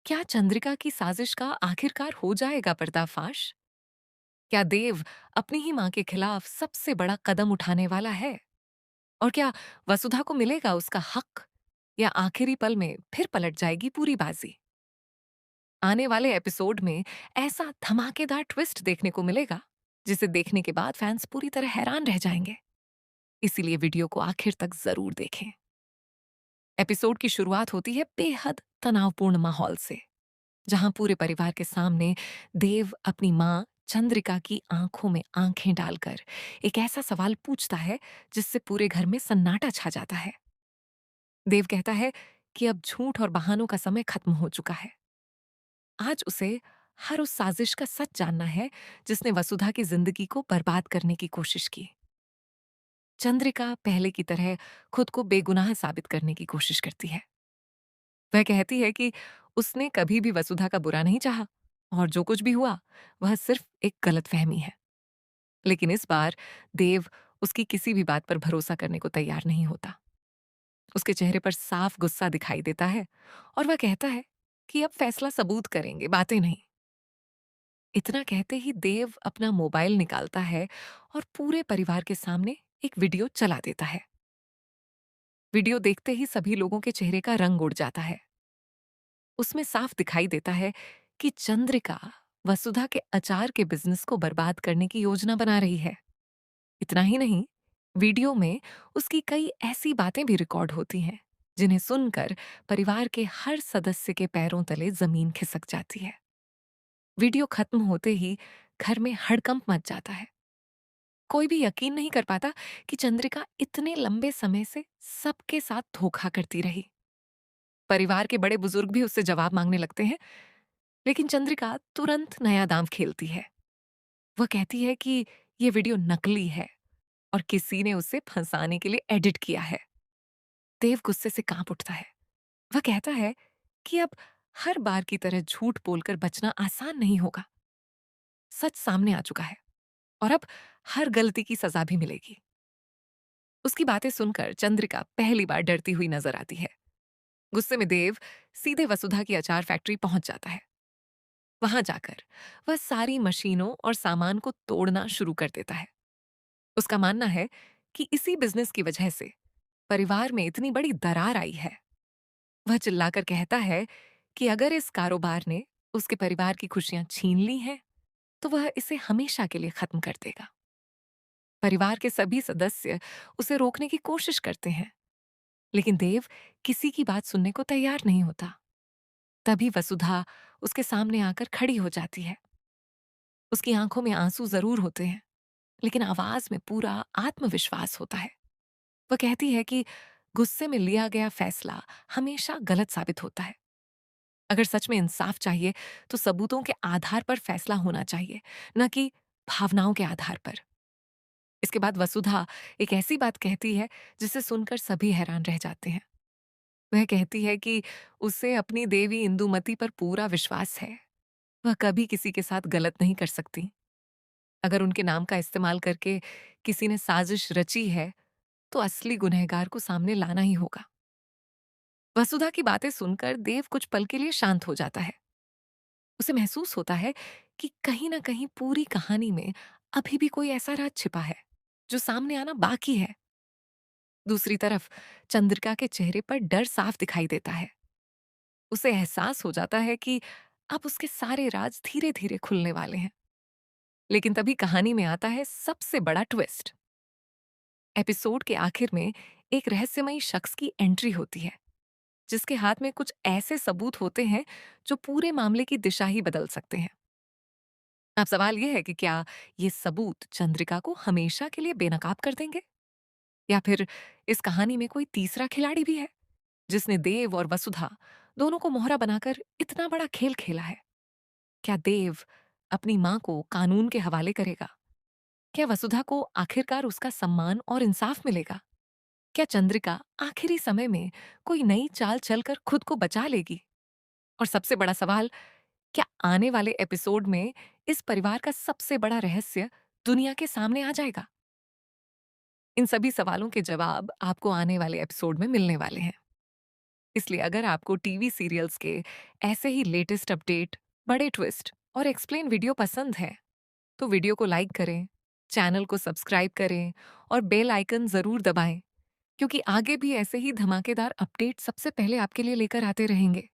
क्या चंद्रिका की साजिश का आखिरकार हो जाएगा पर्दाफाश? क्या देव अपनी ही मां के खिलाफ सबसे बड़ा कदम उठाने वाला है? और क्या वसुधा को मिलेगा उसका हक? या आखिरी पल में फिर पलट जाएगी पूरी बाजी? आने वाले एपिसोड में ऐसा धमाकेदार ट्विस्ट देखने को मिलेगा जिसे देखने के बाद फैंस पूरी तरह हैरान रह जाएंगे। इसीलिए वीडियो को आखिर तक जरूर देखें। एपिसोड की शुरुआत होती है बेहद तनावपूर्ण माहौल से, जहां पूरे परिवार के सामने देव अपनी मां चंद्रिका की आंखों में आंखें डालकर एक ऐसा सवाल पूछता है जिससे पूरे घर में सन्नाटा छा जाता है। देव कहता है कि अब झूठ और बहानों का समय खत्म हो चुका है। आज उसे हर उस साजिश का सच जानना है जिसने वसुधा की जिंदगी को बर्बाद करने की कोशिश की। चंद्रिका पहले की तरह खुद को बेगुनाह साबित करने की कोशिश करती है। वह कहती है कि उसने कभी भी वसुधा का बुरा नहीं चाहा और जो कुछ भी हुआ वह सिर्फ एक गलतफहमी है। लेकिन इस बार देव उसकी किसी भी बात पर भरोसा करने को तैयार नहीं होता। उसके चेहरे पर साफ गुस्सा दिखाई देता है और वह कहता है कि अब फैसला सबूत करेंगे, बातें नहीं। इतना कहते ही देव अपना मोबाइल निकालता है और पूरे परिवार के सामने एक वीडियो चला देता है। वीडियो देखते ही सभी लोगों के चेहरे का रंग उड़ जाता है। उसमें साफ दिखाई देता है कि चंद्रिका वसुधा के अचार के बिजनेस को बर्बाद करने की योजना बना रही है। इतना ही नहीं, वीडियो में उसकी कई ऐसी बातें भी रिकॉर्ड होती हैं जिन्हें सुनकर परिवार के हर सदस्य के पैरों तले जमीन खिसक जाती है। वीडियो खत्म होते ही घर में हड़कंप मच जाता है। कोई भी यकीन नहीं कर पाता कि चंद्रिका इतने लंबे समय से सबके साथ धोखा करती रही। परिवार के बड़े बुजुर्ग भी उससे जवाब मांगने लगते हैं, लेकिन चंद्रिका तुरंत नया दांव खेलती है। वह कहती है कि ये वीडियो नकली है और किसी ने उसे फंसाने के लिए एडिट किया है। देव गुस्से से कांप उठता है। वह कहता है कि अब हर बार की तरह झूठ बोलकर बचना आसान नहीं होगा। सच सामने आ चुका है और अब हर गलती की सजा भी मिलेगी। उसकी बातें सुनकर चंद्रिका पहली बार डरती हुई नजर आती है। गुस्से में देव सीधे वसुधा की अचार फैक्ट्री पहुंच जाता है। वहां जाकर वह सारी मशीनों और सामान को तोड़ना शुरू कर देता है। उसका मानना है कि इसी बिजनेस की वजह से परिवार में इतनी बड़ी दरार आई है। वह चिल्लाकर कहता है कि अगर इस कारोबार ने उसके परिवार की खुशियां छीन ली हैं, तो वह इसे हमेशा के लिए खत्म कर देगा। परिवार के सभी सदस्य उसे रोकने की कोशिश करते हैं, लेकिन देव किसी की बात सुनने को तैयार नहीं होता। तभी वसुधा उसके सामने आकर खड़ी हो जाती है। उसकी आंखों में आंसू जरूर होते हैं, लेकिन आवाज में पूरा आत्मविश्वास होता है। वह कहती है कि गुस्से में लिया गया फैसला हमेशा गलत साबित होता है। अगर सच में इंसाफ चाहिए तो सबूतों के आधार पर फैसला होना चाहिए, न कि भावनाओं के आधार पर। इसके बाद वसुधा एक ऐसी बात कहती है जिसे सुनकर सभी हैरान रह जाते हैं। वह कहती है कि उसे अपनी देवी इंदुमती पर पूरा विश्वास है। वह कभी किसी के साथ गलत नहीं कर सकती। अगर उनके नाम का इस्तेमाल करके किसी ने साजिश रची है, तो असली गुनहगार को सामने लाना ही होगा। वसुधा की बातें सुनकर देव कुछ पल के लिए शांत हो जाता है। उसे महसूस होता है कि कहीं ना कहीं पूरी कहानी में अभी भी कोई ऐसा राज छिपा है जो सामने आना बाकी है। दूसरी तरफ चंद्रिका के चेहरे पर डर साफ दिखाई देता है। उसे एहसास हो जाता है कि अब उसके सारे राज धीरे धीरे खुलने वाले हैं। लेकिन तभी कहानी में आता है सबसे बड़ा ट्विस्ट। एपिसोड के आखिर में एक रहस्यमयी शख्स की एंट्री होती है, जिसके हाथ में कुछ ऐसे सबूत होते हैं जो पूरे मामले की दिशा ही बदल सकते हैं। अब सवाल यह है कि क्या ये सबूत चंद्रिका को हमेशा के लिए बेनकाब कर देंगे, या फिर इस कहानी में कोई तीसरा खिलाड़ी भी है जिसने देव और वसुधा दोनों को मोहरा बनाकर इतना बड़ा खेल खेला है। क्या देव अपनी मां को कानून के हवाले करेगा? क्या वसुधा को आखिरकार उसका सम्मान और इंसाफ मिलेगा? क्या चंद्रिका आखिरी समय में कोई नई चाल चलकर खुद को बचा लेगी? और सबसे बड़ा सवाल, क्या आने वाले एपिसोड में इस परिवार का सबसे बड़ा रहस्य दुनिया के सामने आ जाएगा? इन सभी सवालों के जवाब आपको आने वाले एपिसोड में मिलने वाले हैं। इसलिए अगर आपको टीवी सीरियल्स के ऐसे ही लेटेस्ट अपडेट, बड़े ट्विस्ट और एक्सप्लेन वीडियो पसंद है, तो वीडियो को लाइक करें, चैनल को सब्सक्राइब करें और बेल आइकन ज़रूर दबाएं, क्योंकि आगे भी ऐसे ही धमाकेदार अपडेट सबसे पहले आपके लिए लेकर आते रहेंगे।